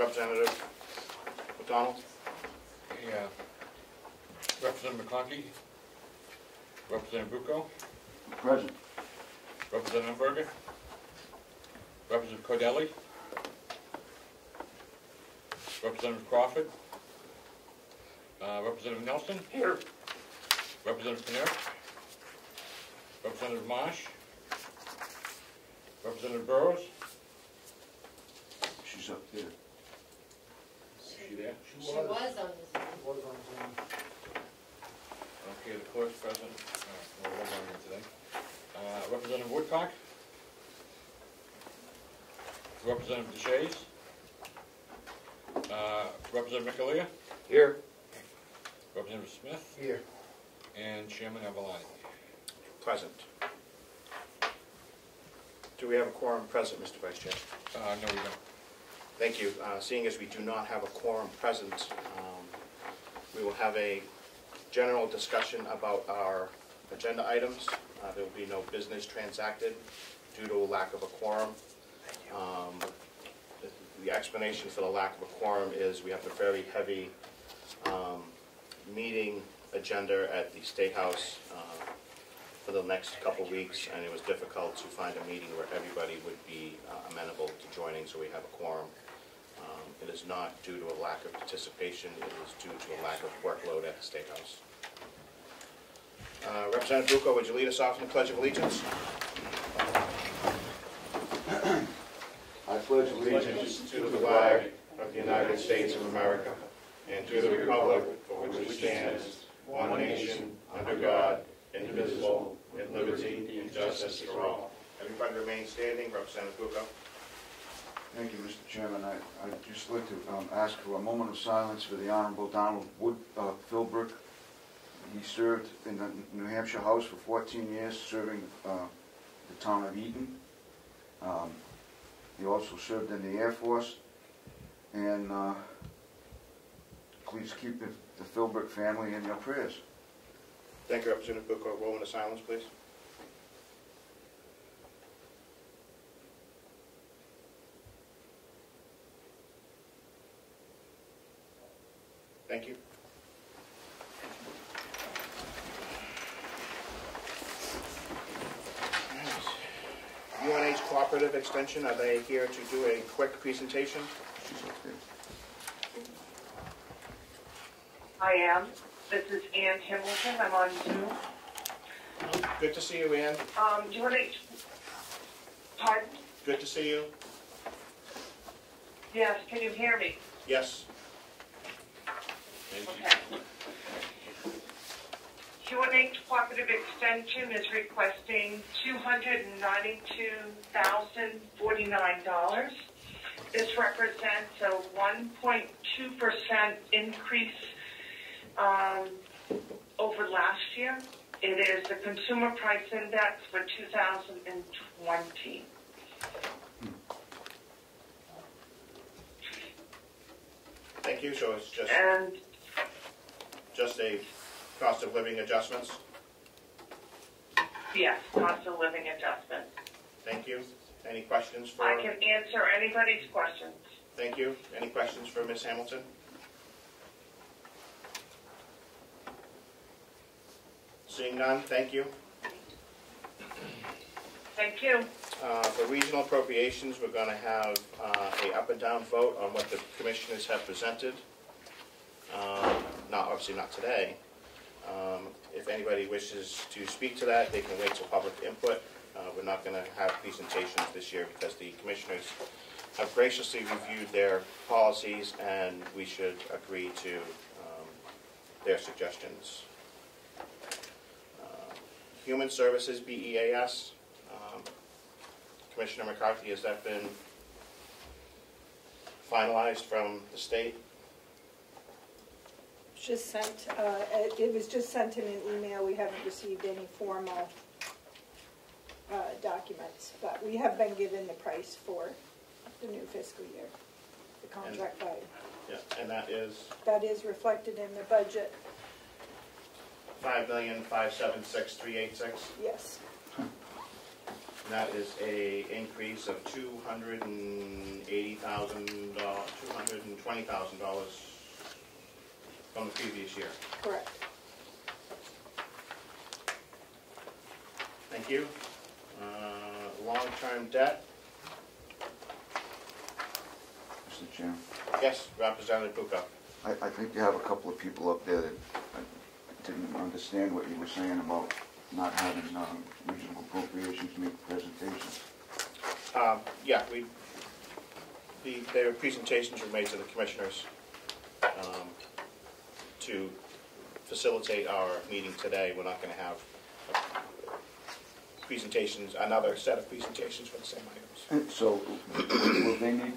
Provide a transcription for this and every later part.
Representative McDonald? Yeah. Representative McConkey? Representative Bucco? Present. Representative Berger? Representative Cordelli? Representative Crawford? Representative Nelson? Here. Representative Panera? Representative Marsh? Representative Burrows? She's up there. Is she there? She was on this. Okay, the clerk's present. We're on here today. Representative Woodcock? Representative DeShays? Representative McAleer? Here. Representative Smith? Here. And Chairman Avalati. Present. Do we have a quorum present, Mr. Vice Chair? No, we don't. Thank you. Seeing as we do not have a quorum present, we will have a general discussion about our agenda items. There will be no business transacted due to a lack of a quorum. The explanation for the lack of a quorum is we have a very heavy meeting agenda at the State House for the next couple weeks, and it was difficult to find a meeting where everybody would be amenable to joining, so we have a quorum. It is not due to a lack of participation, it is due to a lack of workload at the State House. Representative Bucco, would you lead us off in the Pledge of Allegiance? I pledge allegiance to the flag of the United States of America and to the republic for which it stands, one nation, under God, indivisible, with liberty and justice for all. Everybody remain standing. Representative Bucco. Thank you, Mr. Chairman. I'd just like to ask for a moment of silence for the Honorable Donald Philbrick. He served in the New Hampshire House for 14 years, serving the town of Eaton. He also served in the Air Force. And please keep the Philbrick family in your prayers. Thank you, Representative Bucco. A moment of silence, please. Thank you. UNH Cooperative Extension, are they here to do a quick presentation? I am. This is Ann Hamilton. I'm on Zoom. Good to see you, Ann. Do you want to... Pardon? Good to see you. Yes, can you hear me? Yes. Okay. UNH Cooperative Extension is requesting $292,049. This represents a 1.2% increase over last year. It is the Consumer Price Index for 2020. Thank you. So it's just a cost of living adjustments? Yes, cost of living adjustment. Thank you. Any questions for... I can answer anybody's questions. Thank you. Any questions for Ms. Hamilton? Seeing none, thank you. Thank you. For regional appropriations, we're going to have a up and down vote on what the commissioners have presented. Obviously not today. If anybody wishes to speak to that, they can wait till public input. We're not going to have presentations this year because the commissioners have graciously reviewed their policies and we should agree to their suggestions. Human Services, BEAS. Commissioner McCarthy, has that been finalized from the state? Just sent. It was just sent in an email. We haven't received any formal documents, but we have been given the price for the new fiscal year, the contract value. Yeah, and that is? That is reflected in the budget. $5,576,386. Yes. And that is a increase of $280,000. $120,000 from the previous year. Correct. Thank you. Long-term debt. Mr. Chairman, Yes, Representative Puka. I think you have a couple of people up there that didn't understand what you were saying about not having regional appropriations make presentations. Yeah, their presentations were made to the commissioners to facilitate our meeting today. We're not going to have presentations, another set of presentations for the same items. So, will they need,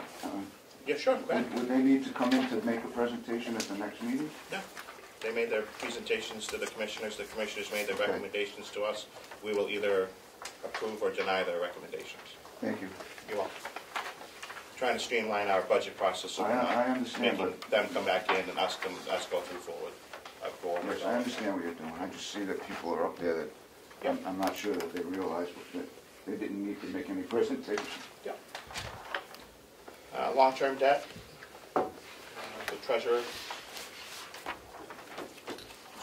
Yeah, sure, go ahead. would they need to come in to make a presentation at the next meeting? No, they made their presentations to the commissioners made their Okay. recommendations to us. We will either approve or deny their recommendations. Thank you. You're welcome. Trying to streamline our budget process so we're I not understand, making them come back in and us go through forward. Yes, I understand what you're doing. I just see that people are up there that, Yeah. I'm not sure that they realize that they didn't need to make any presentation. Yeah. Long-term debt, the treasurer.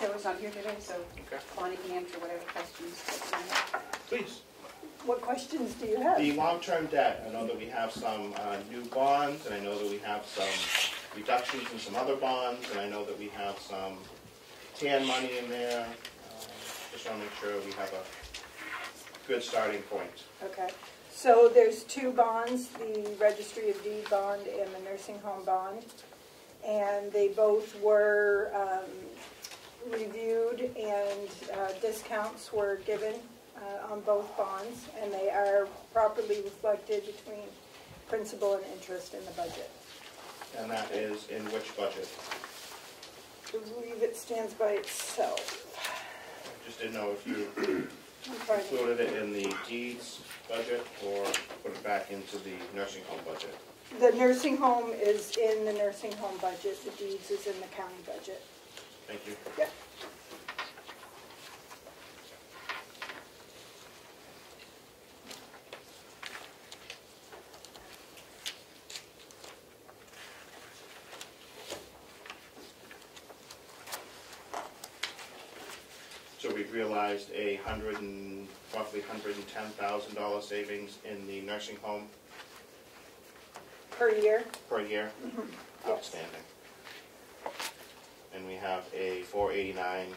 Joe is not here today, so Okay. Bonnie can answer whatever questions that you have. Please. What questions do you have? The long-term debt, I know that we have some new bonds, and I know that we have some reductions in some other bonds, and I know that we have some TAN money in there. Just want to make sure we have a good starting point. Okay, so there's two bonds, the Registry of Deed bond and the nursing home bond. And they both were reviewed and discounts were given on both bonds. And they are properly reflected between principal and interest in the budget. And that is in which budget? I believe it stands by itself. Just didn't know if you I'm trying to- included it in the deeds budget or put it back into the nursing home budget. The nursing home is in the nursing home budget, the deeds is in the county budget. Thank you. Yep. So we've realized roughly $110,000 savings in the nursing home Per year? per year. Yes. Outstanding. And we have a $489,000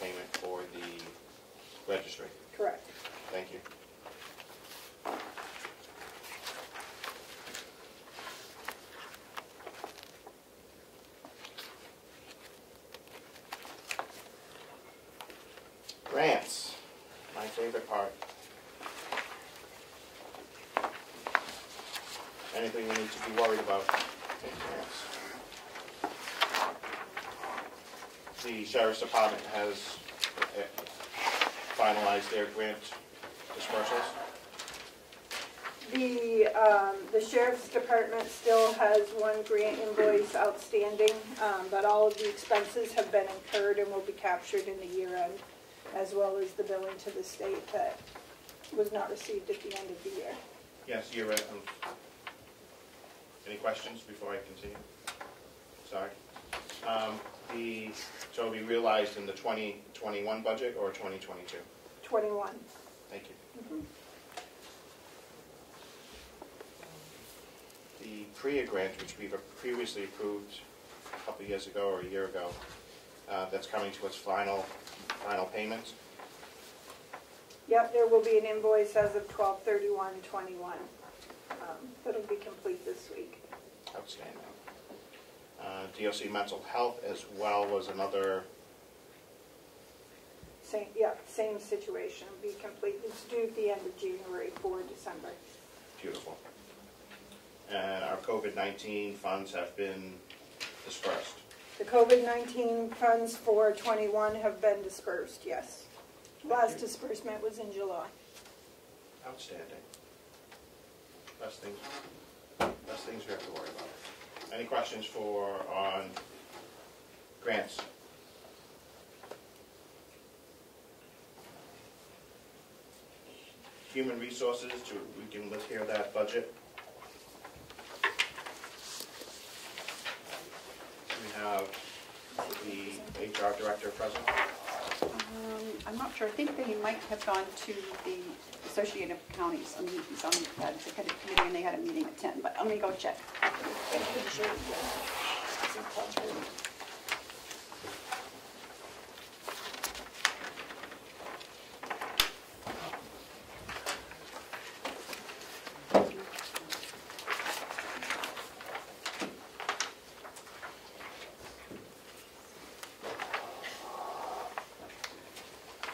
payment for the registry. Correct. Thank you. Grants, my favorite part. Anything we need to be worried about in grants. The Sheriff's Department has finalized their grant dispersals. The Sheriff's Department still has one grant invoice outstanding, but all of the expenses have been incurred and will be captured in the year end, as well as the billing to the state that was not received at the end of the year. Yes, you're right. Any questions before I continue? Sorry. So we realized in the 2021 budget or 2022? 21. Thank you. Mhm. The PREA grant, which we've previously approved a couple of years ago or a year ago, that's coming to its final payment. Yep, there will be an invoice as of 12/31/21. That'll be complete this week. Outstanding. DOC mental health as well was another. Same situation, be complete. It's due at the end of January for December. Beautiful. And our COVID-19 funds have been dispersed. The COVID-19 funds for 21 have been dispersed, yes. Last disbursement was in July. Outstanding. Best things we have to worry about. Any questions on grants? Human resources, we can list here that budget. registrar director present? I'm not sure. I think they might have gone to the Associated Counties meetings on that executive committee, and they had a meeting at 10, but I'm going to go check. I'm pretty sure it was.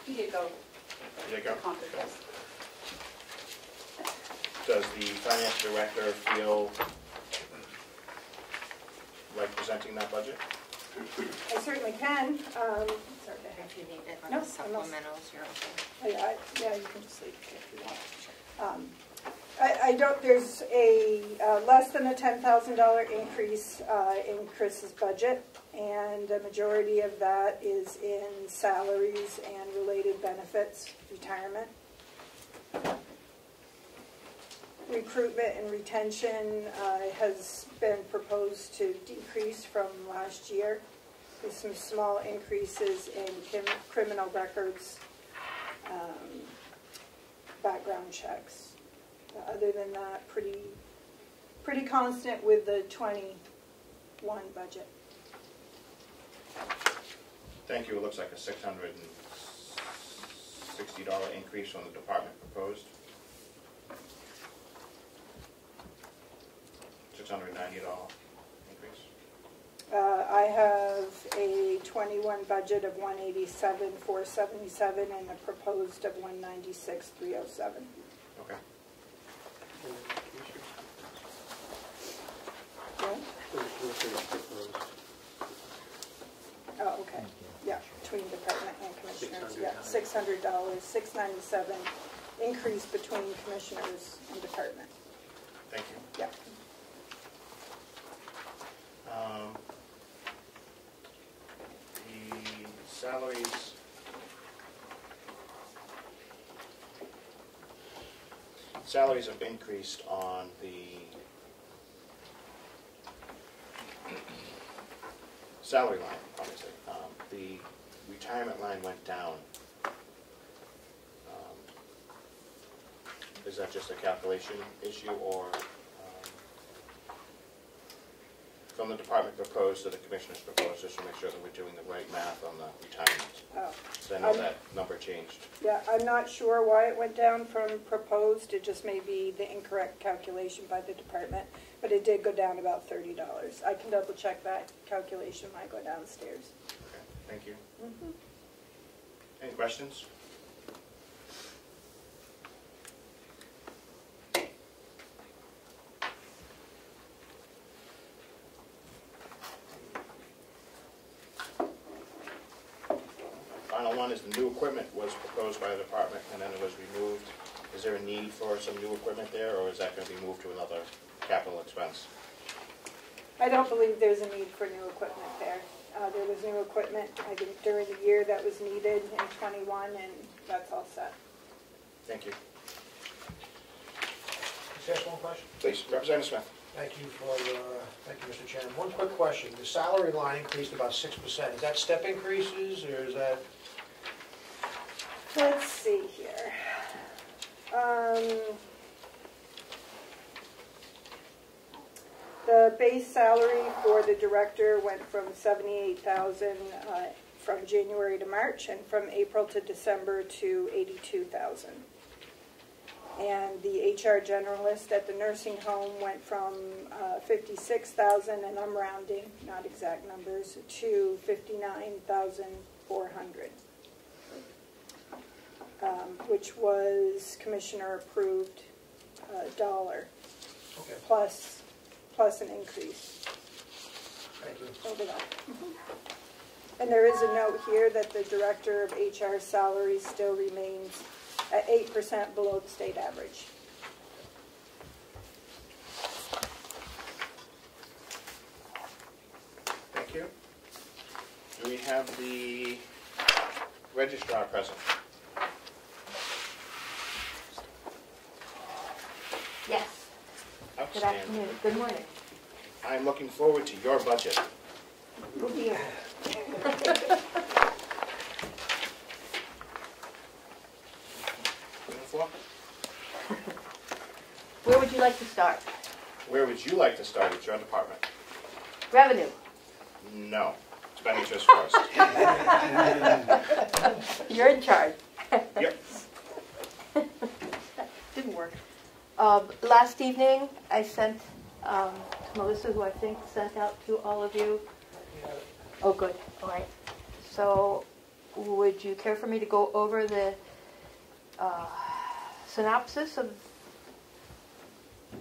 He did go. There you go. Concord, yes. Does the finance director feel like presenting that budget? I certainly can. Sorry, If you need it on No, the I'm not. supplementals, you're okay. yeah, you can just leave it if you want. I don't, there's a less than a $10,000 increase in Chris's budget, and a majority of that is in salaries and related benefits, retirement. Recruitment and retention has been proposed to decrease from last year, with some small increases in criminal records, background checks. Other than that, pretty constant with the 21 budget. Thank you. It looks like a $660 increase on the department proposed. $690 increase. I have a 21 budget of 187,477 and a proposed of 196,307. Okay. Oh, okay. Yeah, between department and commissioners. Yeah, $600, $697 increase between commissioners and department. Thank you. Yeah. The salaries. Salaries have increased on the salary line, obviously. The retirement line went down. Is that just a calculation issue, or from the department proposed to the commissioner's proposed, just to make sure that we're doing the right math on the retirement? Oh. So I know that number changed. Yeah, I'm not sure why it went down from proposed. It just may be the incorrect calculation by the department, but it did go down about $30. I can double check that calculation when I go downstairs. Okay, thank you. Mm-hmm. Any questions? Final one is the new equipment was proposed by the department and then it was removed. Is there a need for some new equipment there, or is that going to be moved to another capital expense? I don't believe there's a need for new equipment there. There was new equipment, I think, during the year that was needed in 21, and that's all set. Thank you. Just ask one question? Please, Representative Smith. Thank you, Mr. Chairman. One quick question. The salary line increased about 6%. Is that step increases, or is that? Let's see here. The base salary for the director went from $78,000 from January to March, and from April to December to $82,000. And the HR generalist at the nursing home went from $56,000, and I'm rounding, not exact numbers, to $59,400, which was commissioner approved dollar, Okay. plus an increase Thank you. over that. And there is a note here that the director of HR salary still remains at 8% below the state average. Thank you. Do we have the registrar present? Yes. Good Outstanding. afternoon. Good morning. I'm looking forward to your budget. Oh dear. Where would you like to start? Where would you like to start? It's your department. Revenue. No. Expenditures first. You're in charge. Yep. Didn't work. Last evening, I sent Melissa, who I think sent out to all of you. Oh, good. All right. So, would you care for me to go over the synopsis of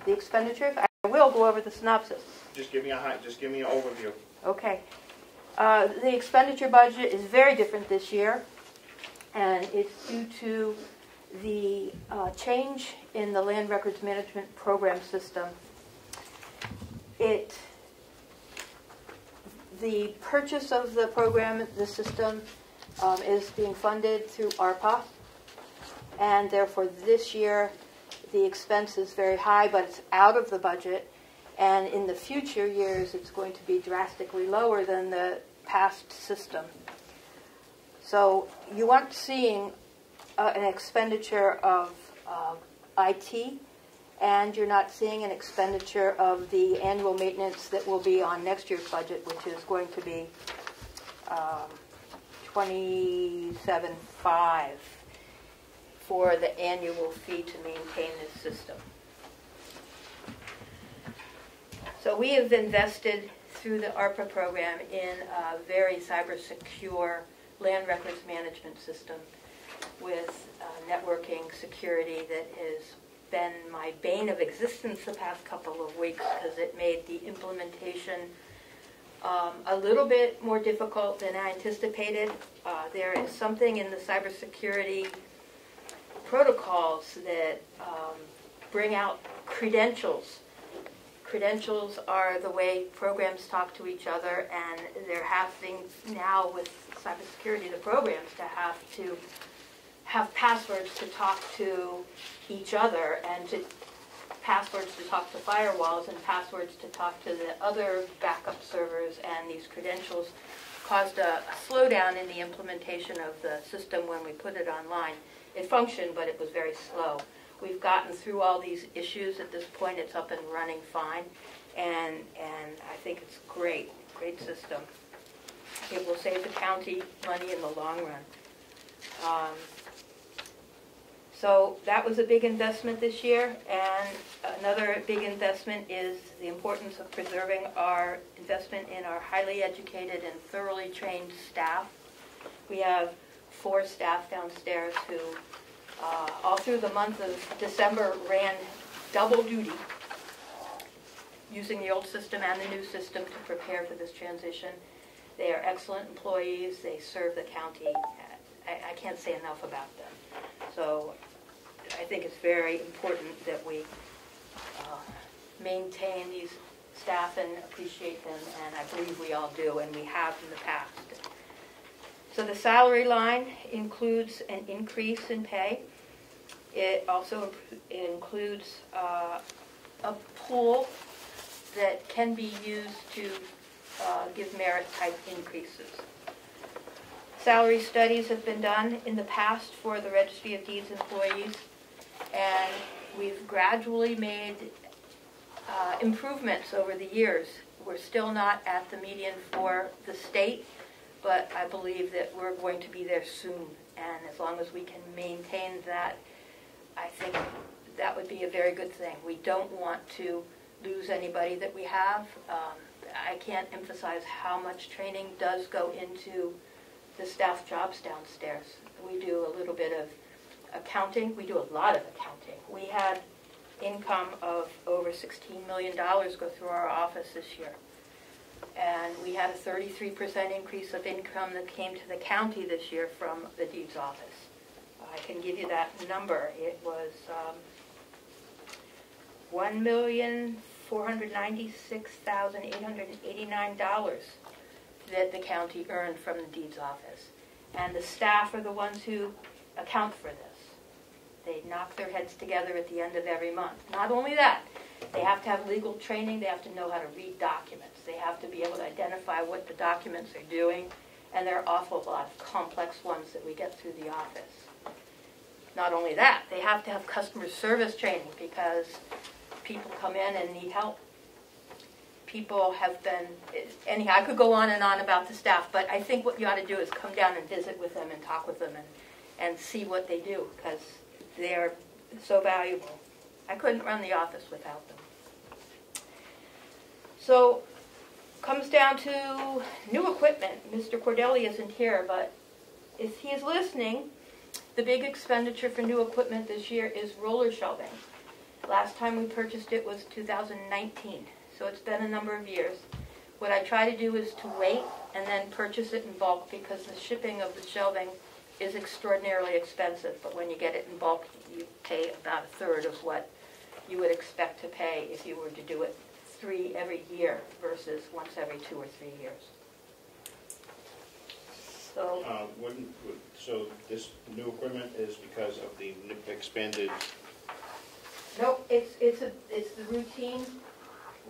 the expenditure? I will go over the synopsis. Just give me an overview. Okay. The expenditure budget is very different this year, and it's due to the change in the land records management program system. The purchase of the program, the system, is being funded through ARPA, and therefore this year the expense is very high, but it's out of the budget, and in the future years it's going to be drastically lower than the past system. So you aren't seeing an expenditure of IT, and you're not seeing an expenditure of the annual maintenance that will be on next year's budget, which is going to be $27,500 for the annual fee to maintain this system. So we have invested through the ARPA program in a very cyber-secure land records management system with networking security that has been my bane of existence the past couple of weeks because it made the implementation a little bit more difficult than I anticipated. There is something in the cybersecurity protocols that bring out credentials. Credentials are the way programs talk to each other, and they're having now with cybersecurity, the programs to have passwords to talk to each other, and passwords to talk to firewalls, and passwords to talk to the other backup servers, and these credentials caused a slowdown in the implementation of the system when we put it online. It functioned, but it was very slow. We've gotten through all these issues. At this point, it's up and running fine, and I think it's great system. It will save the county money in the long run. So that was a big investment this year, and another big investment is the importance of preserving our investment in our highly educated and thoroughly trained staff. We have 4 staff downstairs who all through the month of December ran double duty using the old system and the new system to prepare for this transition. They are excellent employees. They serve the county. I can't say enough about them. So I think it's very important that we maintain these staff and appreciate them, and I believe we all do, and we have in the past. So the salary line includes an increase in pay. It also includes a pool that can be used to give merit-type increases. Salary studies have been done in the past for the Registry of Deeds employees, and we've gradually made improvements over the years. We're still not at the median for the state, but I believe that we're going to be there soon, and as long as we can maintain that, I think that would be a very good thing. We don't want to lose anybody that we have. I can't emphasize how much training does go into the staff jobs downstairs. We do a little bit of accounting. We do a lot of accounting. We had income of over $16 million go through our office this year. And we had a 33% increase of income that came to the county this year from the deeds office. I can give you that number. It was $1,496,889 that the county earned from the deeds office. And the staff are the ones who account for this. They knock their heads together at the end of every month. Not only that, They have to have legal training, they have to know how to read documents, they have to be able to identify what the documents are doing, and there are an awful lot of complex ones that we get through the office. Not only that, they have to have customer service training because people come in and need help. People have been, anyhow, I could go on and on about the staff, but I think what you ought to do is come down and visit with them and talk with them and see what they do, because they're so valuable. I couldn't run the office without them. So, comes down to new equipment. Mr. Cordelli isn't here, but if he is listening, the big expenditure for new equipment this year is roller shelving. Last time we purchased it was 2019, so it's been a number of years. What I try to do is to wait and then purchase it in bulk, because the shipping of the shelving is extraordinarily expensive, but when you get it in bulk, you pay about a third of what you would expect to pay if you were to do it 3 every year versus once every 2 or 3 years. So, So this new equipment is because of the expanded... nope, it's the routine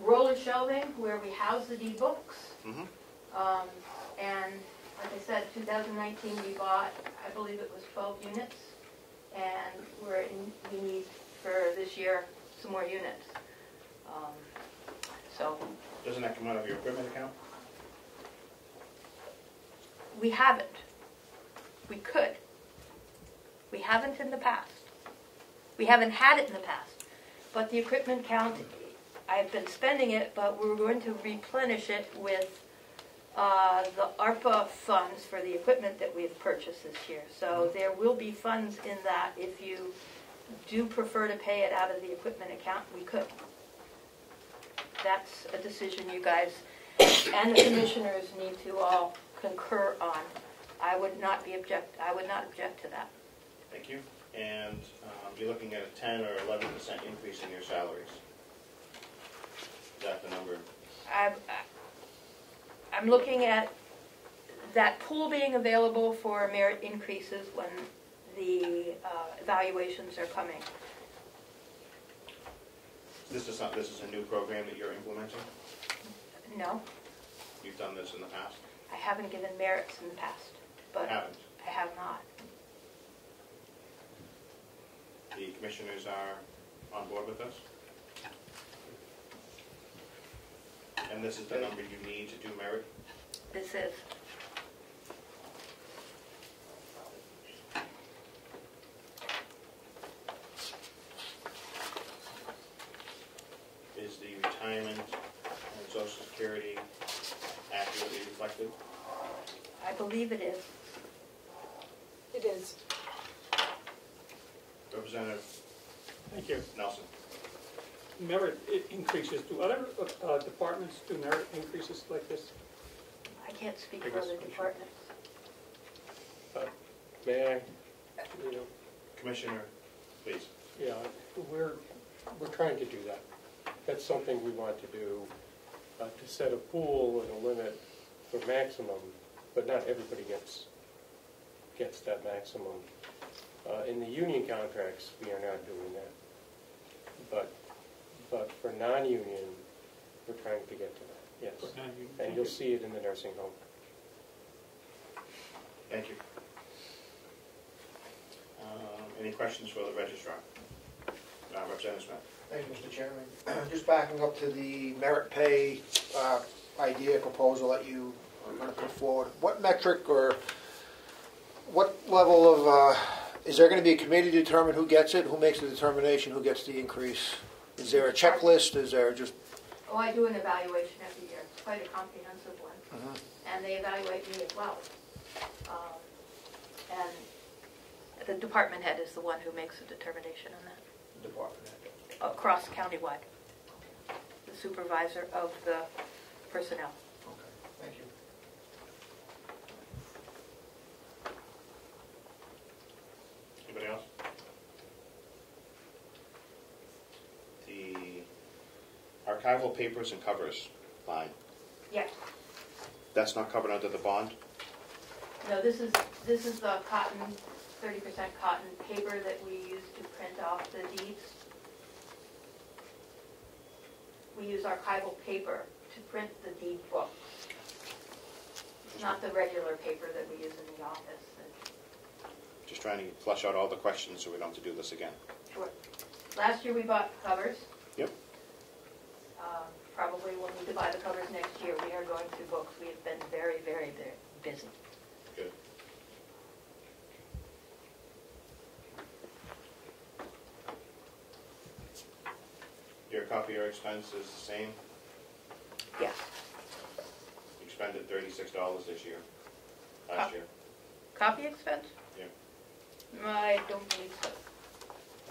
roller shelving where we house the D-books. Mm-hmm. And like I said, 2019 we bought, I believe it was 12 units, and we need for this year some more units. So Doesn't that come out of your equipment account? we haven't. We could. We haven't in the past. We haven't had it in the past. But the equipment account, I've been spending it, but we're going to replenish it with the ARPA funds for the equipment that we've purchased this year. So there will be funds in that. If you do prefer to pay it out of the equipment account, we could. That's a decision you guys and the commissioners need to all concur on. I would not object to that. Thank you. And you're looking at a 10 or 11% increase in your salaries. Is that the number? I'm looking at that pool being available for merit increases when the evaluations are coming. This is a new program that you're implementing? No, You've done this in the past? I haven't given merits in the past, but Haven't. I have not. The commissioners are on board with this? And this is the number you need to do merit? This is. Is the retirement and Social Security accurately reflected? I believe it is. It is. Representative Thank you. Nelson? Merit increases, do other departments do merit increases like this? I can't speak I for guess other we should. departments. May I, Commissioner, please. yeah, we're trying to do that. That's something we want to do, to set a pool and a limit for maximum, but not everybody gets that maximum. In the union contracts, we are not doing that. But for non-union, we're trying to get to that, yes. And you'll see it in the nursing home. Thank you. Any questions for the registrar? Representative Smith? Thank you, Mr. Chairman. Just backing up to the merit pay idea proposal that you are going to put forward. What metric or what level of, is there going to be a committee to determine who gets it? Who makes the determination who gets the increase? Is there a checklist? Is there just... Oh, I do an evaluation every year. It's quite a comprehensive one. And they evaluate me as well. And the department head is the one who makes the determination on that. Department head. Across countywide. The supervisor of the personnel. Okay, thank you. Anybody else? The archival papers and covers line, Yes. that's not covered under the bond? No, this is the cotton, 30% cotton paper that we use to print off the deeds. we use archival paper to print the deed books. It's not the regular paper that we use in the office. Just trying to flush out all the questions so we don't have to do this again. Sure. Last year we bought covers. Yep. Probably when we buy the covers next year, we are going through books. We have been very, very, very busy. Good. Your copier expense is the same? Yes. You expended $36 this year, last year. Copy expense? Yeah. I don't believe so.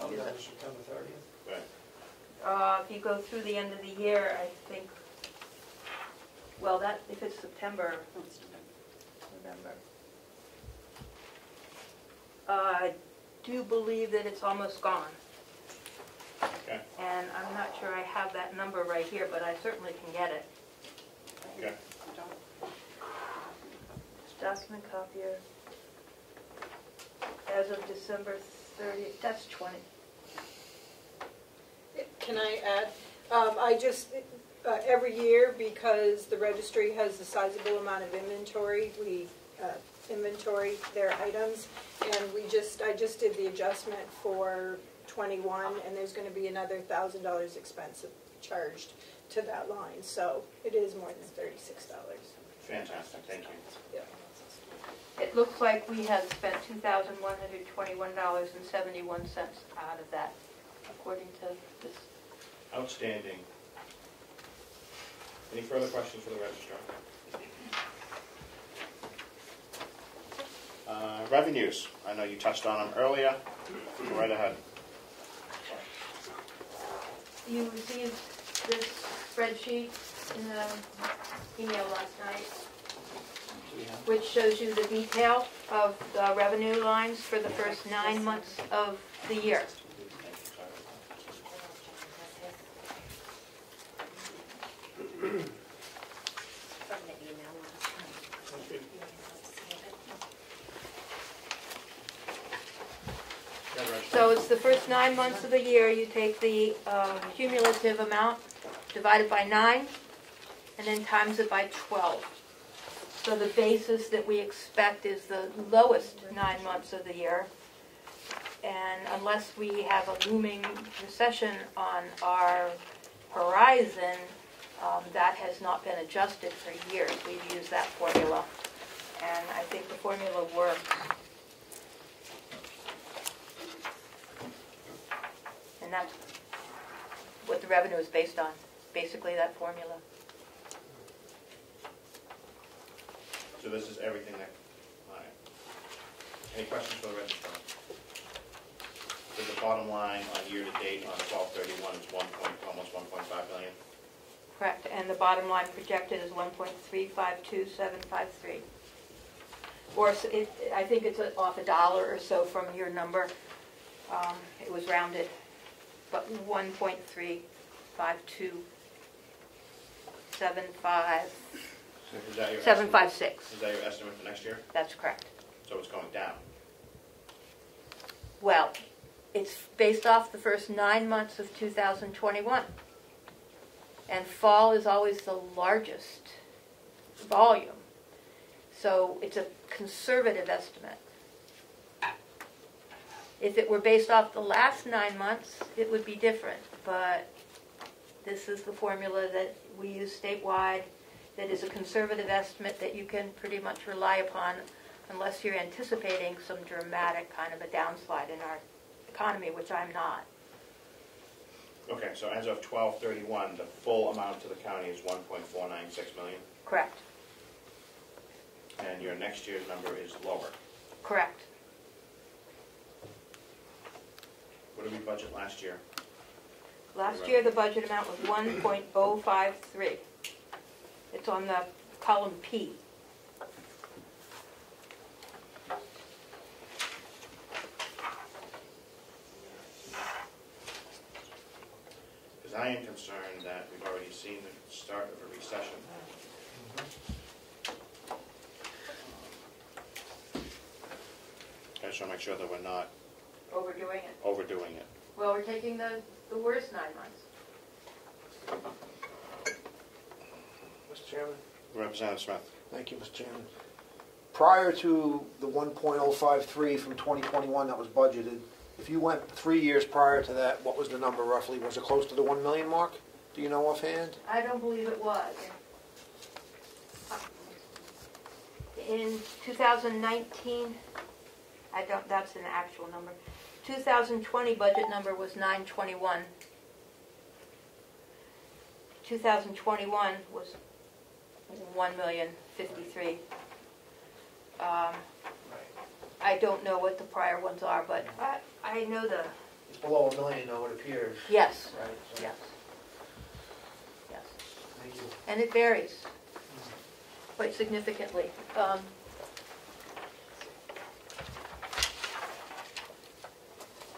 Oh, that was September 30th? Right. If you go through the end of the year, I think, well, that, if it's September, November. I do believe that it's almost gone. Okay. And I'm not sure I have that number right here, but I certainly can get it. Okay. Document copier. As of December 30th, that's 20. Can I add? I just, every year, because the registry has a sizable amount of inventory, we inventory their items, and I just did the adjustment for 21, and there's going to be another $1,000 expense charged to that line, so it is more than $36. Fantastic, thank you. Yeah. It looks like we have spent $2,121.71 out of that, according to this. Outstanding. Any further questions for the registrar? Revenues, I know you touched on them earlier. Go right ahead. You received this spreadsheet in the email last night, which shows you the detail of the revenue lines for the first 9 months of the year. So it's the first 9 months of the year. You take the cumulative amount, divide it by 9, and then times it by 12. So the basis that we expect is the lowest 9 months of the year. And unless we have a looming recession on our horizon, that has not been adjusted for years. We've used that formula, and I think the formula works. And that's what the revenue is based on, basically that formula. So this is everything that, all right. Any questions for the registrar? So the bottom line on year-to-date on 12/31 is almost 1.5 million? Correct, and the bottom line projected is 1.352753. Or I think it's off $1 or so from your number. It was rounded, but 1.35275. Is that your 756. Is that your estimate for next year? That's correct. So it's going down? Well, it's based off the first 9 months of 2021. And fall is always the largest volume. So it's a conservative estimate. If it were based off the last 9 months, it would be different. But this is the formula that we use statewide that is a conservative estimate that you can pretty much rely upon unless you're anticipating some dramatic kind of a downslide in our economy, which I'm not. Okay, so as of 12/31, the full amount to the county is 1.496 million, Correct. and your next year's number is lower. Correct. What did we budget last year? Last year, the budget amount was 1.053. It's on the column P. Because I am concerned that we've already seen the start of a recession. I just want to make sure that we're not Overdoing it. overdoing it. Well, we're taking the worst 9 months. Mr. Chairman. Representative Smith. Thank you, Mr. Chairman. Prior to the 1.053 from 2021 that was budgeted, if you went 3 years prior to that, what was the number roughly? Was it close to the 1 million mark? Do you know offhand? I don't believe it was. In 2019, that's an actual number. 2020 budget number was 921. 2021 was 1,053,000. I don't know what the prior ones are, but I know the, It's below $1 million, though, it appears. yes, Right, so- yes, yes. Thank you. And it varies quite significantly.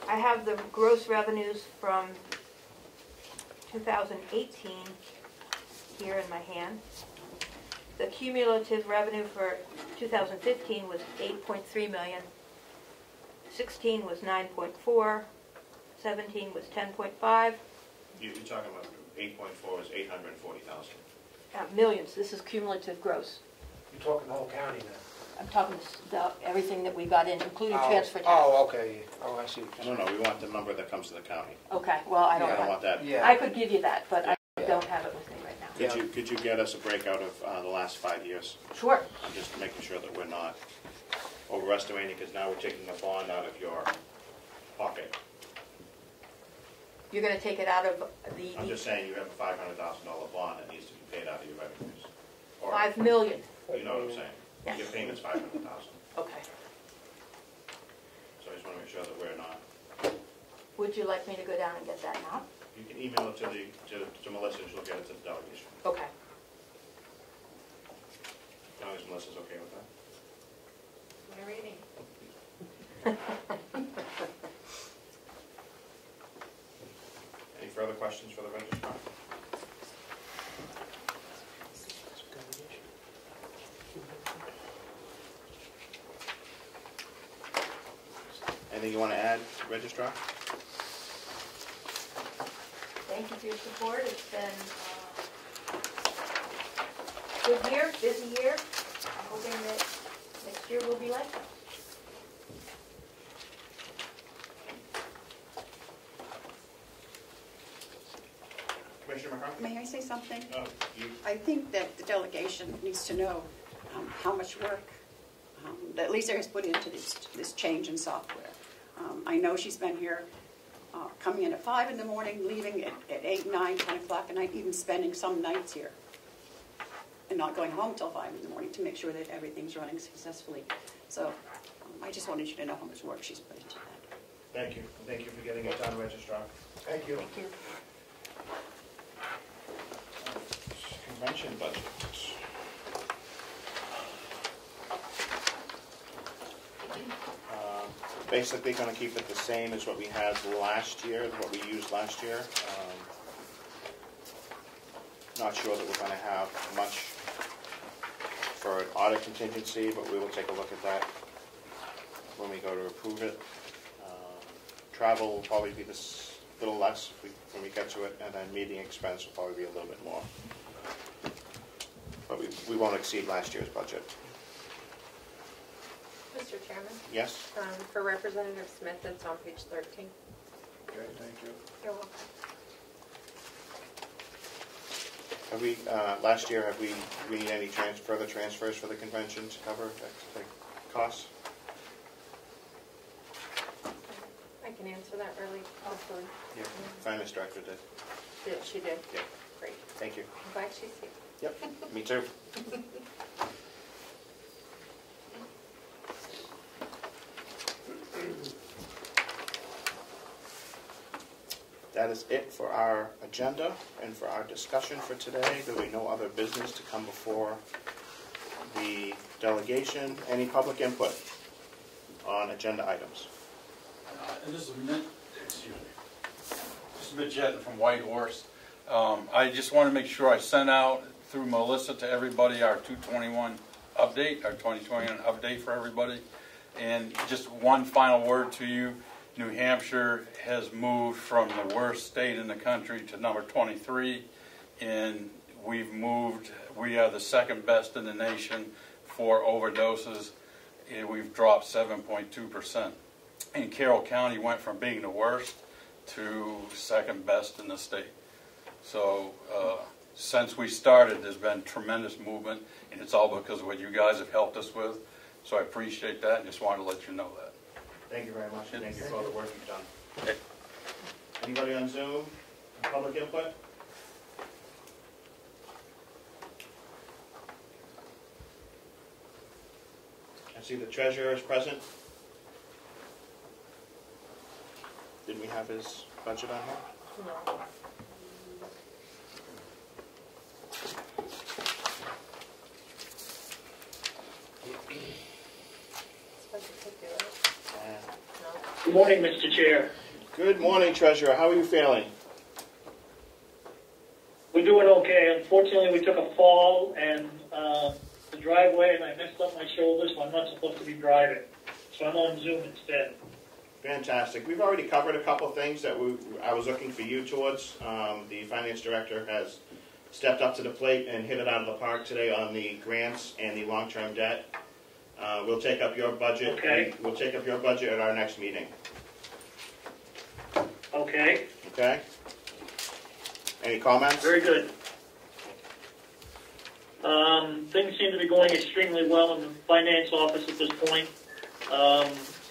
I have the gross revenues from 2018 here in my hand. The cumulative revenue for 2015 was 8.3 million. 16 was 9.4. 17 was 10.5. You're talking about 8.4 is 840,000. Millions. This is cumulative gross. You're talking the whole county now? I'm talking everything that we got in, including transfer tax. Oh, okay. Oh, I see. No, we want the number that comes to the county. Okay, well, I I don't don't have, want that. Yeah. I could give you that, but I don't have it with me right now. Could you get us a breakout of the last 5 years? Sure. I'm just making sure that we're not overestimating, because now we're taking a bond out of your pocket. You're going to take it out of the I'm just saying you have a $500,000 bond that needs to be paid out of your revenues. Or, $5 million. you know what I'm saying? Yes. Your payment's $500,000. Okay. So I just want to make sure that we're not. Would you like me to go down and get that now? You can email it to Melissa, and she'll get it to the delegation. Okay. As long as Melissa's okay with that. My reading. Any further questions for the registrar? Anything you want to add, registrar? Thank you for your support. It's been a good year, busy year. I'm hoping that next year will be like that. Commissioner McCarthy? May I say something? You. I think that the delegation needs to know how much work that Lisa has put into this change in software. I know she's been here coming in at 5 in the morning, leaving at 8, 9, 10 o'clock at night, even spending some nights here, and not going home till 5 in the morning to make sure that everything's running successfully. So I just wanted you to know how much work she's put into that. Thank you. Thank you for getting it done, registrar. Thank you. Thank you. Convention budget. Basically going to keep it the same as what we had last year, what we used last year. Not sure that we're going to have much for an audit contingency, but we will take a look at that when we go to approve it. Travel will probably be this little less when we get to it, and then meeting expense will probably be a little bit more. But we won't exceed last year's budget. Mr. Chairman, Yes? for Representative Smith, it's on page 13. Okay, thank you. You're welcome. Have we, last year, we need any further transfers for the convention to cover the costs? I can answer that really quickly. Yeah, Finance Director did. She did? Yeah. Great. Thank you. I'm glad she's here. Yep, me too. That is it for our agenda and for our discussion for today. There will be no other business to come before the delegation. Any public input on agenda items? This is Mitch Jetton from White Horse. I just want to make sure I sent out through Melissa to everybody our 221 update, our 2021 update for everybody. And just one final word to you. New Hampshire has moved from the worst state in the country to number 23 in we are the second best in the nation for overdoses. We've dropped 7.2%. And Carroll County went from being the worst to second best in the state. So since we started, there's been tremendous movement, and it's all because of what you guys have helped us with. So I appreciate that, and just wanted to let you know that. Thank you very much, and thank you for all the work you've done. Okay. Anybody on Zoom? Public input? I see the treasurer is present. Didn't we have his budget on here? No. Good morning, Mr. Chair. Good morning, treasurer. How are you feeling? We're doing okay. Unfortunately, we took a fall and the driveway, and I messed up my shoulder, so I'm not supposed to be driving. So I'm on Zoom instead. Fantastic. We've already covered a couple things that I was looking for you towards. The finance director has stepped up to the plate and hit it out of the park today on the grants and the long-term debt. We'll take up your budget. Okay. We'll take up your budget at our next meeting. Okay. Okay? Any comments? Very good. Things seem to be going extremely well in the finance office at this point.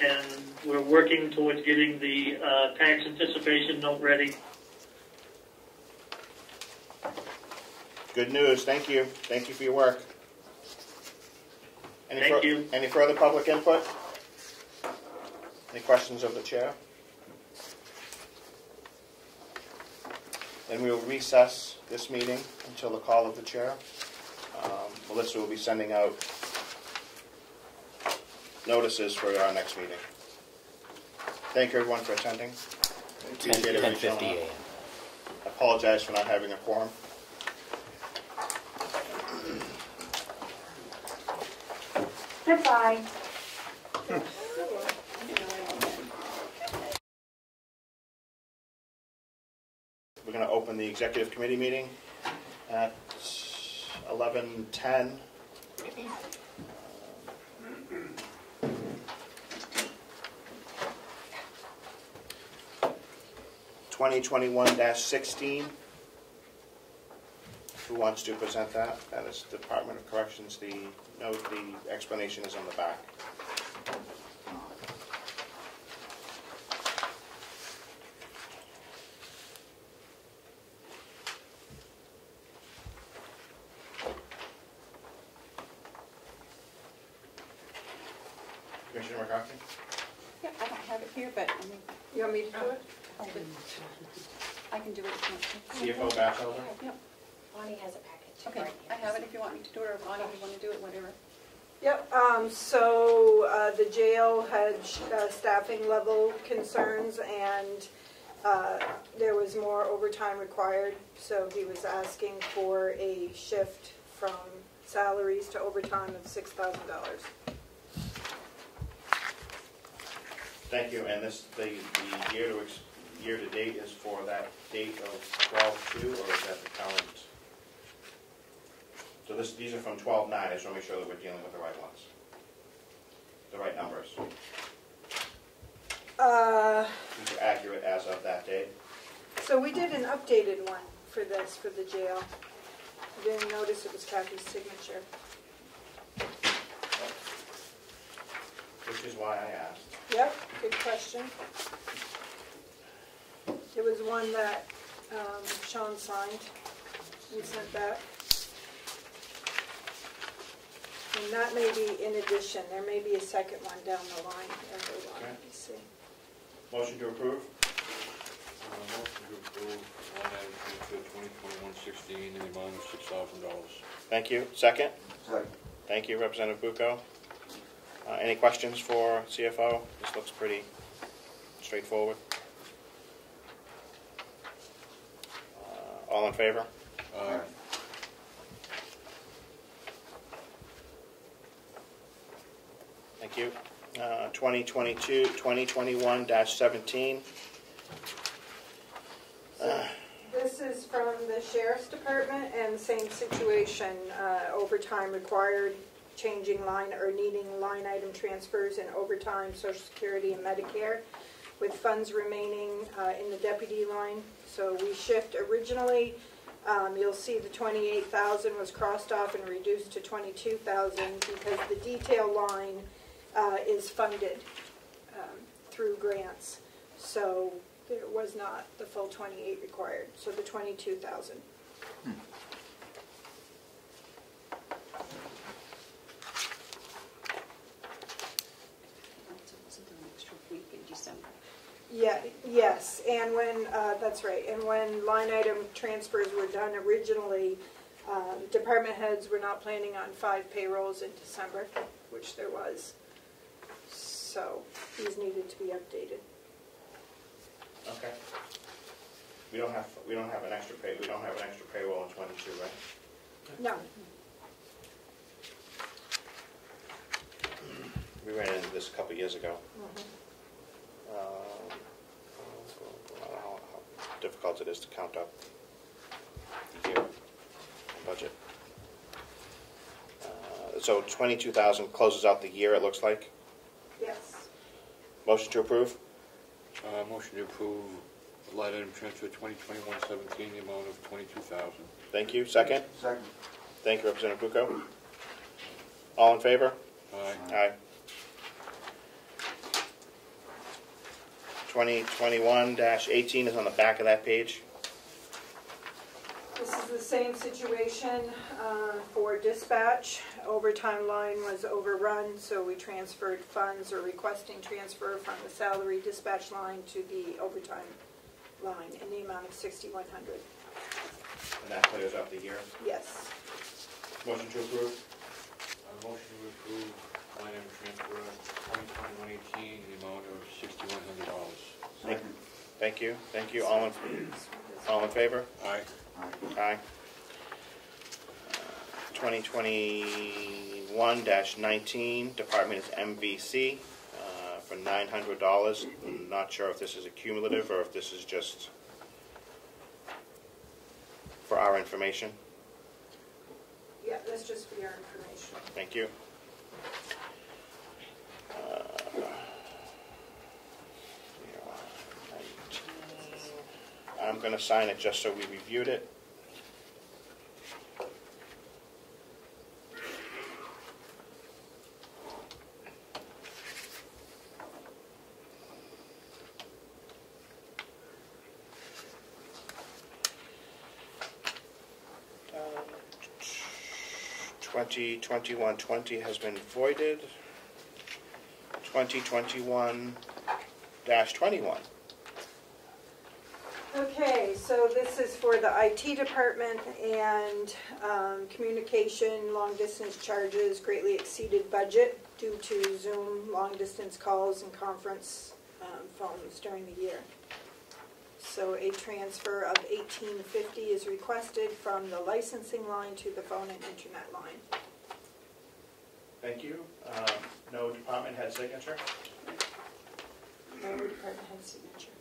And we're working towards getting the tax anticipation note ready. Good news. Thank you. Thank you for your work. Thank you. Any further public input? Any questions of the chair? Then we will recess this meeting until the call of the chair. Melissa will be sending out notices for our next meeting. Thank you, everyone, for attending. 10:50 a.m. I apologize for not having a quorum. Goodbye. We're going to open the executive committee meeting at 11:10. 2021-16. Who wants to present that? That is Department of Corrections. The note, the explanation is on the back. Commissioner McCarthy? Yeah, I don't have it here, but I mean, You want me to do it? I can do it if you want to. CFO Batchelder? Yep. Bonnie has a package. Okay, right I here. have it if you want me to do it, or Bonnie, if you want to do it, whatever. Yep, so the jail had staffing level concerns, and there was more overtime required, so he was asking for a shift from salaries to overtime of $6,000. Thank you, and this, the year to date is for that date of 12/2, or is that the current? So these are from 12/9, I just want to make sure that we're dealing with the right ones. The right numbers. These are accurate as of that date. So we did an updated one for this, for the jail. I didn't notice it was Kathy's signature. Which is why I asked. Yep, good question. There was one that Sean signed and sent back. And that may be in addition. There may be a second one down the line. Hold on, let me see. Motion to approve? Motion to approve line item 2021-16 in the amount of $6,000. Thank you. Second? Second. Thank you, Representative Bucco. Any questions for CFO? This looks pretty straightforward. All in favor? Aye. Thank you. 2021-17. This is from the sheriff's department, and the same situation, overtime required, changing line or needing line item transfers in overtime, Social Security and Medicare, with funds remaining in the deputy line. So we shift originally, you'll see the 28,000 was crossed off and reduced to 22,000 because the detail line is funded through grants. So there was not the full 28 required, so the 22,000. Yeah, yes, and when, that's right, and when line item transfers were done originally, department heads were not planning on 5 payrolls in December, which there was. So these needed to be updated. Okay. We don't have an extra payroll in 22, right? No. We ran into this a couple years ago. I don't know how difficult it is to count up the year budget. So 22,000 closes out the year, it looks like. Yes. Motion to approve? Motion to approve line item transfer 2021-17, the amount of 22,000. Thank you. Second? Second. Thank you, Representative Bucco. All in favor? Aye. Aye. 2021-18 is on the back of that page. This is the same situation for dispatch. Overtime line was overrun, so we transferred funds or requesting transfer from the salary dispatch line to the overtime line in the amount of $6,100. And that clears up the year. Yes. Motion to approve? Motion to approve line item transfer 2021-18 in the amount of $6,100. Second. Thank you. Thank you. All in favor? Aye. Aye. 2021-19, department is MVC for $900. I'm not sure if this is a cumulative or if this is just for our information. Yeah, that's just for your information. Thank you. I'm going to sign it just so we reviewed it. Uh, 2021-20 has been voided. 2021-21. Okay, so this is for the IT department, and communication long-distance charges greatly exceeded budget due to Zoom long-distance calls and conference phones during the year. So a transfer of $1,850 is requested from the licensing line to the phone and internet line. Thank you. No department head signature? No department head signature.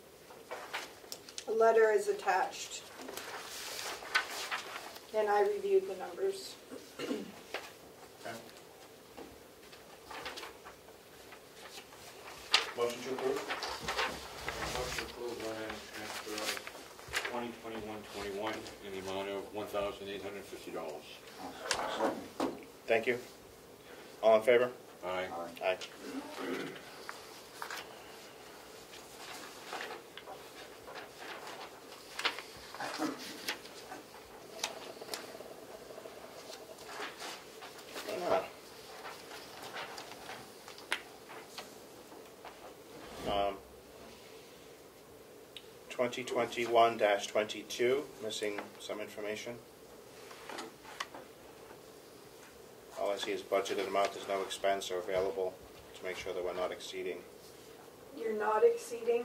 A letter is attached, and I reviewed the numbers. Okay. Motion to approve? Motion to approve line item transfer of 2021-21 in the amount of $1,850. Second. Thank you. All in favor? Aye. Aye. Ah. 2021-22, missing some information. All I see is budgeted amount, there's no expense or available to make sure that we're not exceeding. You're not exceeding,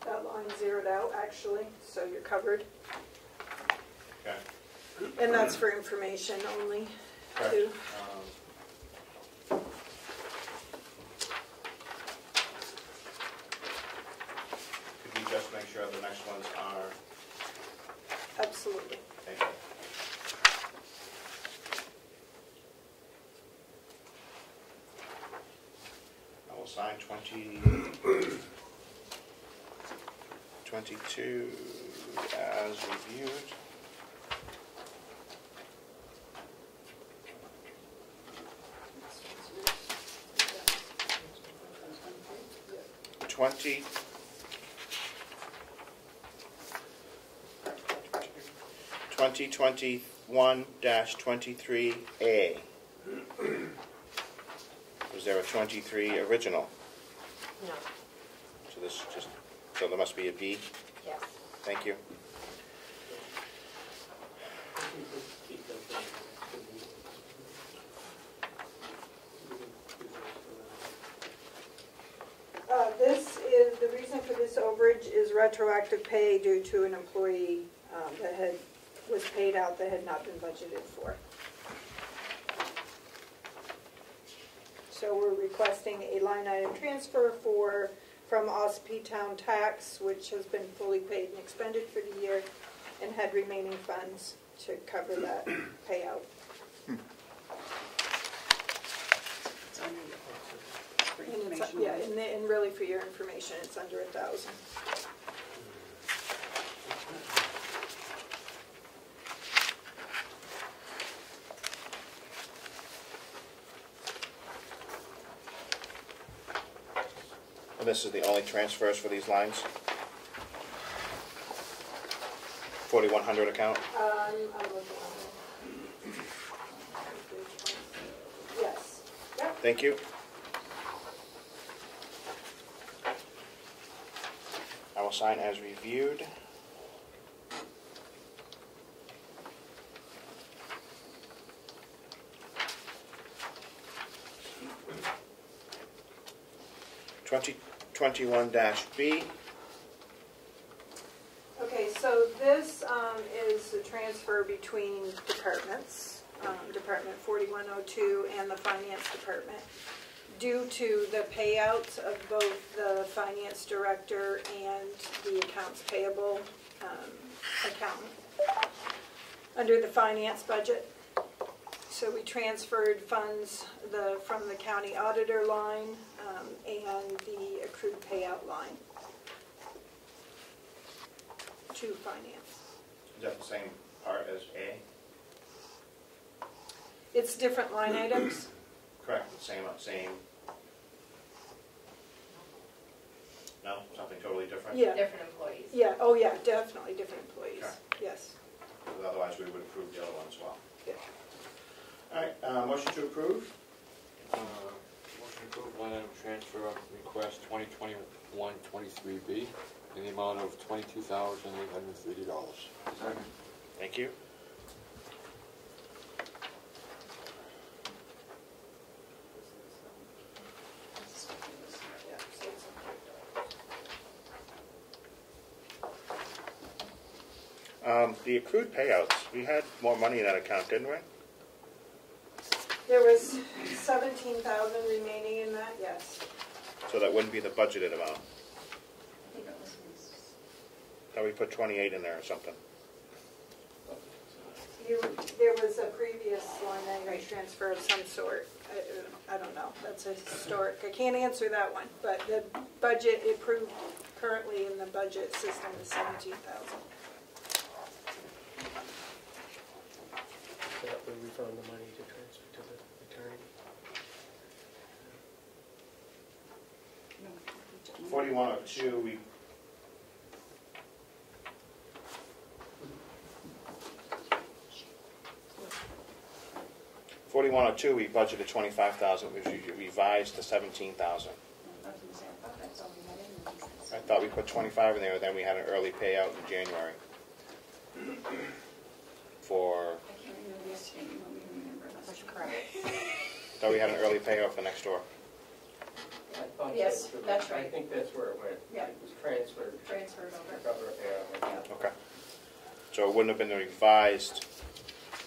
that line's zeroed out actually, so you're covered. Okay. And that's for information only, Correct. too. Could we just make sure the next ones are Absolutely. Thank you. I will sign 2022 as reviewed. Twenty 2021-23A. Was there a 23 original? No. So this just, so there must be a B? Yes. Thank you. The reason for this overage is retroactive pay due to an employee that was paid out that had not been budgeted for. So we're requesting a line item transfer from OSP Town Tax, which has been fully paid and expended for the year, and had remaining funds to cover that payout. And it's, yeah, and really for your information, it's under 1,000. And this is the only transfers for these lines? 4100 account? I'm looking on there. Yes. Yep. Thank you. I will sign as reviewed. Twenty 21-B. Okay, so this is the transfer between departments, Department 4102 and the Finance Department, due to the payouts of both the Finance Director and the Accounts Payable accountant under the Finance budget. So we transferred funds from the County Auditor line and the accrued payout line to Finance. Is that the same part as A? It's different line items. Correct, same. No, something totally different? Yeah. Different employees. Yeah, oh yeah, definitely different employees. Okay. Yes. Otherwise, we would approve the other one as well. Yeah. All right, motion to approve? Motion to approve line item transfer request 2021-23B in the amount of $22,830. Second. Thank you. The accrued payouts, we had more money in that account, didn't we? There was 17,000 remaining in that, yes. So that wouldn't be the budgeted amount. Thought we put 28 in there or something. There was a previous line item transfer of some sort. I don't know. That's a historic. I can't answer that one. But the budget approved currently in the budget system is 17,000. That way we found the money to transfer to the attorney. 4102, we... $4102, we budgeted $25,000, we revised to $17,000. I thought we put 25 in there, and then we had an early payout in January. For... That's correct. Thought we had an early payout for next door. Yes, that's right. I think that's where it went. Yeah. It was transferred. Transferred over. Cover a payout. Okay. So it wouldn't have been the revised,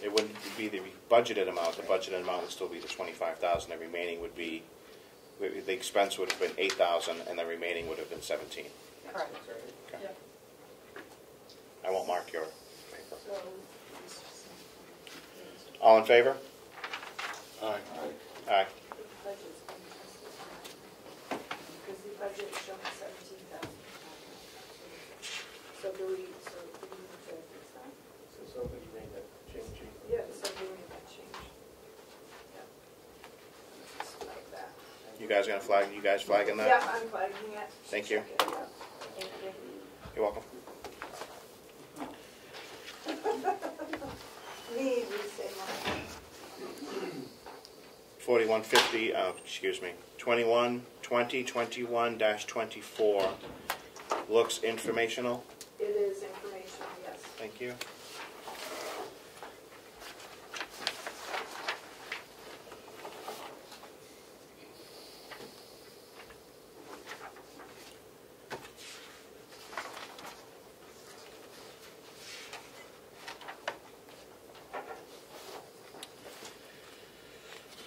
it wouldn't be the budgeted amount. The budgeted amount would still be the $25,000. The remaining would be, the expense would have been $8,000, and the remaining would have been $17,000. Correct. Okay. I won't mark your paper. All in favor? Aye. Aye. Because the budget is showing 17,000. So do we need to fix that? So somebody made that change. Yeah, so do we make that change? Yeah. Just like that. You guys gonna flag? You guys flagging that? Yeah, I'm flagging it. Thank you. Check it, yeah. Thank you. You're welcome. Me, we say mine. 4150, excuse me, 2021-24 looks informational. It is informational, yes. Thank you.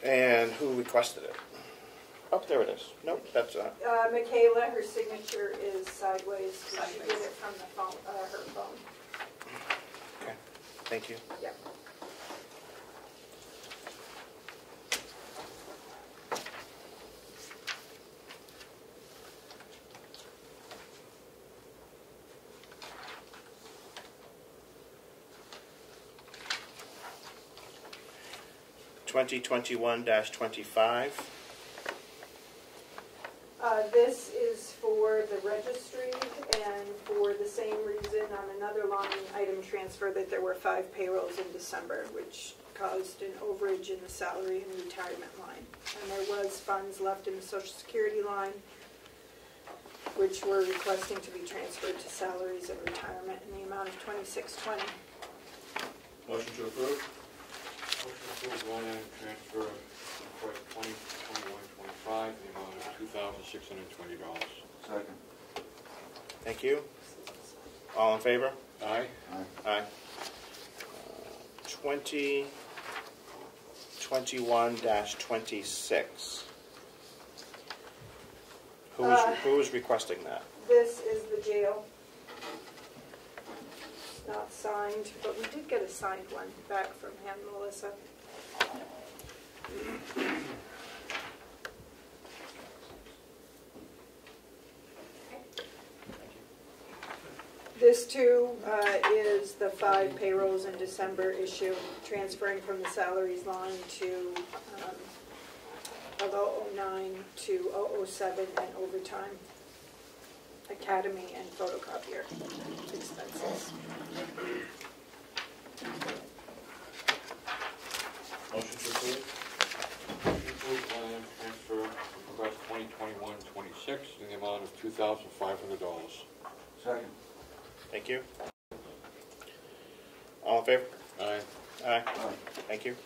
And who requested it? Oh, there it is. Nope, that's Michaela, her signature is sideways. She did it from the phone, her phone. okay. Thank you. Yep. Twenty 21-25. This is for the registry and for the same reason on another line item transfer that there were 5 payrolls in December, which caused an overage in the salary and retirement line. And there was funds left in the Social Security line, which we're requesting to be transferred to salaries and retirement in the amount of $2620. Motion to approve. Motion to approve line item transfer request 2021-25 in the amount of $2,620. Second. Thank you. All in favor? Aye. Aye. Aye. 2021-26. Who is requesting that? This is the jail. It's not signed, but we did get a signed one back from him, Melissa. This too is the 5 payrolls in December issue, transferring from the salaries line to of 009 to 007 and overtime, academy and photocopier expenses. Motion to approve. Motion to approve line item transfer request 2021-26 in the amount of $2,500. Second. Thank you. All in favor? Aye. Aye. Aye. Thank you.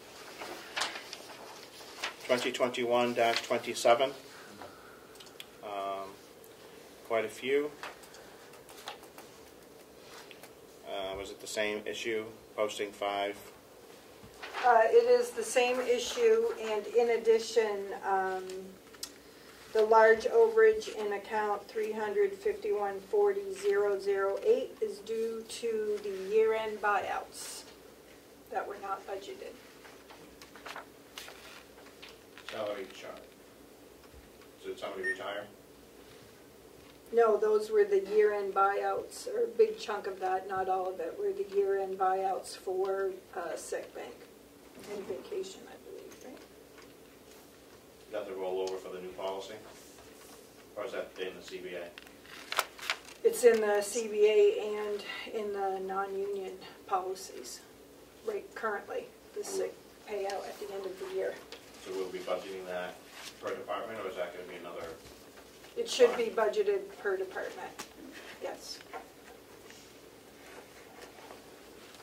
2021-27. Quite a few. Was it the same issue, posting 5? It is the same issue, and in addition, the large overage in account 35140.008 is due to the year-end buyouts that were not budgeted. Salary chart. Did somebody retire? No, those were the year-end buyouts, or a big chunk of that, not all of it, were the year-end buyouts for sick bank and vacation, I believe, right? Is that the rollover for the new policy? Or is that in the CBA? It's in the CBA and in the non-union policies, right, currently, the sick payout at the end of the year. So we'll be budgeting that per department, or is that going to be another? It should be budgeted per department, yes.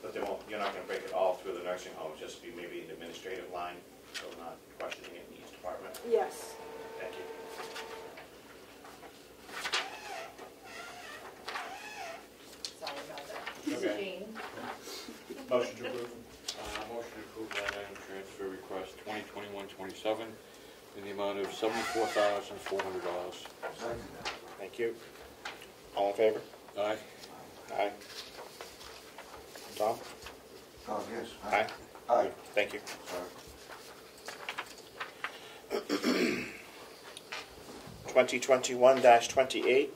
But they won't, you're not going to break it all through the nursing home, just be maybe an administrative line, so we're not questioning it in each department? Yes. Thank you. Sorry about that. Okay. Motion to approve. Motion to approve line item transfer request 2021-27 in the amount of $74,400. Second. Thank you. All in favor? Aye. Aye. Tom? Oh, yes. Aye? Aye. Thank you. Sorry. 2021-28.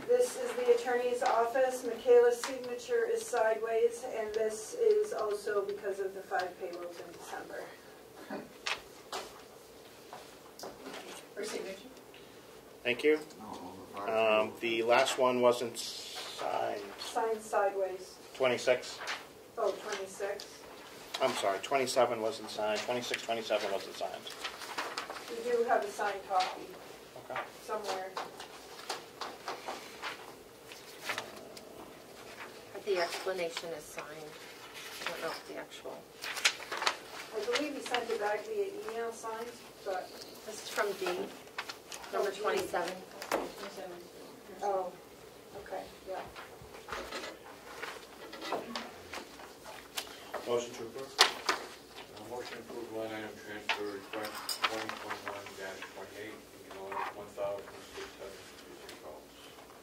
This is the attorney's office. Michaela's signature is sideways, and this is also because of the 5 payrolls in December. For signature. Thank you. No, The last one wasn't signed. Signed sideways. 26. Oh, 26. I'm sorry, 27 wasn't signed. 26, 27 wasn't signed. We do have a signed copy Okay. somewhere. The explanation is signed. I don't know if the actual, I believe he sent it back via email signed, but, this is from D, number 27. oh, okay, yeah. Motion to approve. Motion to approve line item transfer request 2021-28, in the amount of $1,673.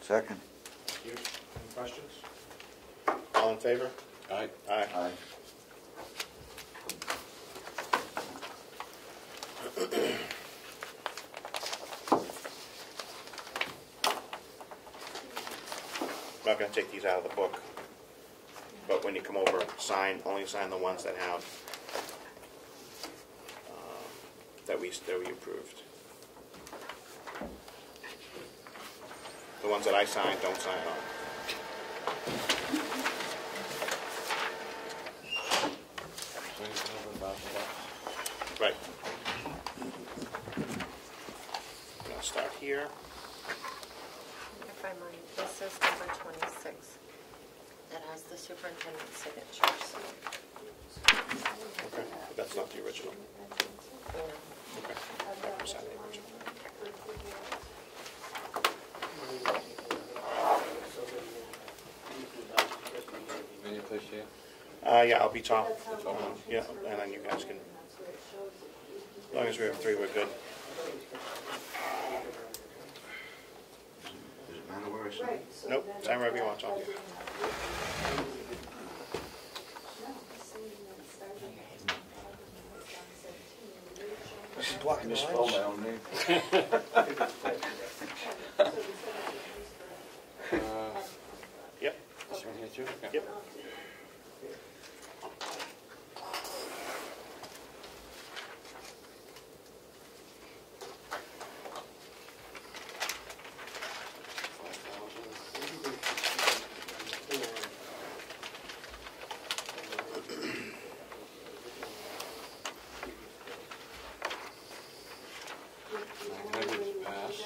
Second. Thank you. Any questions? All in favor? Aye. Aye. Aye. I'm not going to take these out of the book, but when you come over, only sign the ones that have, that we approved. The ones that I signed, don't sign on. Right. I'm going to start here. If I might, this is number 26. That has the superintendent's signatures. Okay, but that's not the original. Okay. I'm signing the original. Any place here? Yeah, I'll be top. Yeah, and then you guys can, as long as we have 3, we're good. Does it matter where I sign? Right. so Nope, then sign wherever you want, Tom. This is blocking the Misspelled lines. my own name. Yep. This one here too? Okay. Yep. Pass.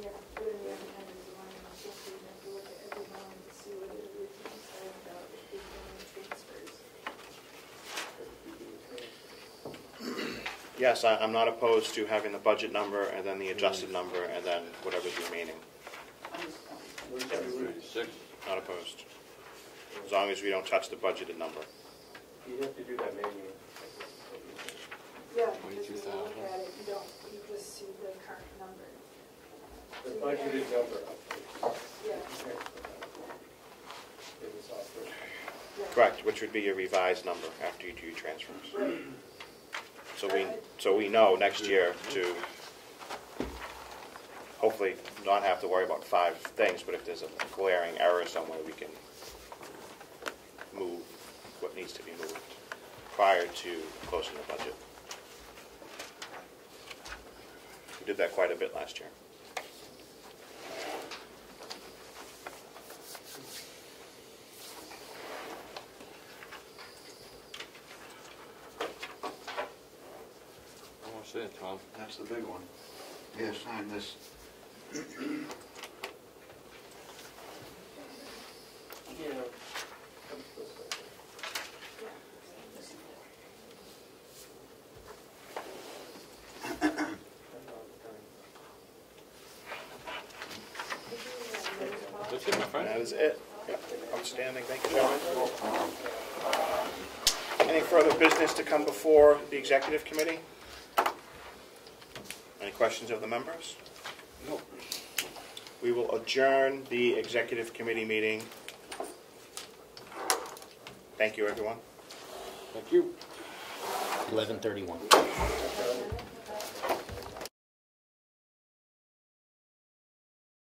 Yeah, put in the other hand is the line, I'm supposed to have to look at every line to see what it originally said about if there's been any transfers. Yes, I'm not opposed to having the budget number and then the adjusted number and then whatever's remaining. 36. Not opposed. As long as we don't touch the budgeted number. You have to do that manually. Yeah, because when you 22,000. look at it, you don't, you just see the current number. The budgeted number Yeah, is offered. Correct, which would be your revised number after you do your transfers. So we know next year to hopefully not have to worry about 5 things, but if there's a glaring error somewhere, we can move what needs to be moved prior to closing the budget. We did that quite a bit last year. Almost there, Tom. That's the big one. Yeah, sign this. That's it, my friend. That is it. Yep. Outstanding. Thank you, gentlemen. Any further business to come before the executive committee? Any questions of the members? No. We will adjourn the executive committee meeting. Thank you, everyone. Thank you. 11:31.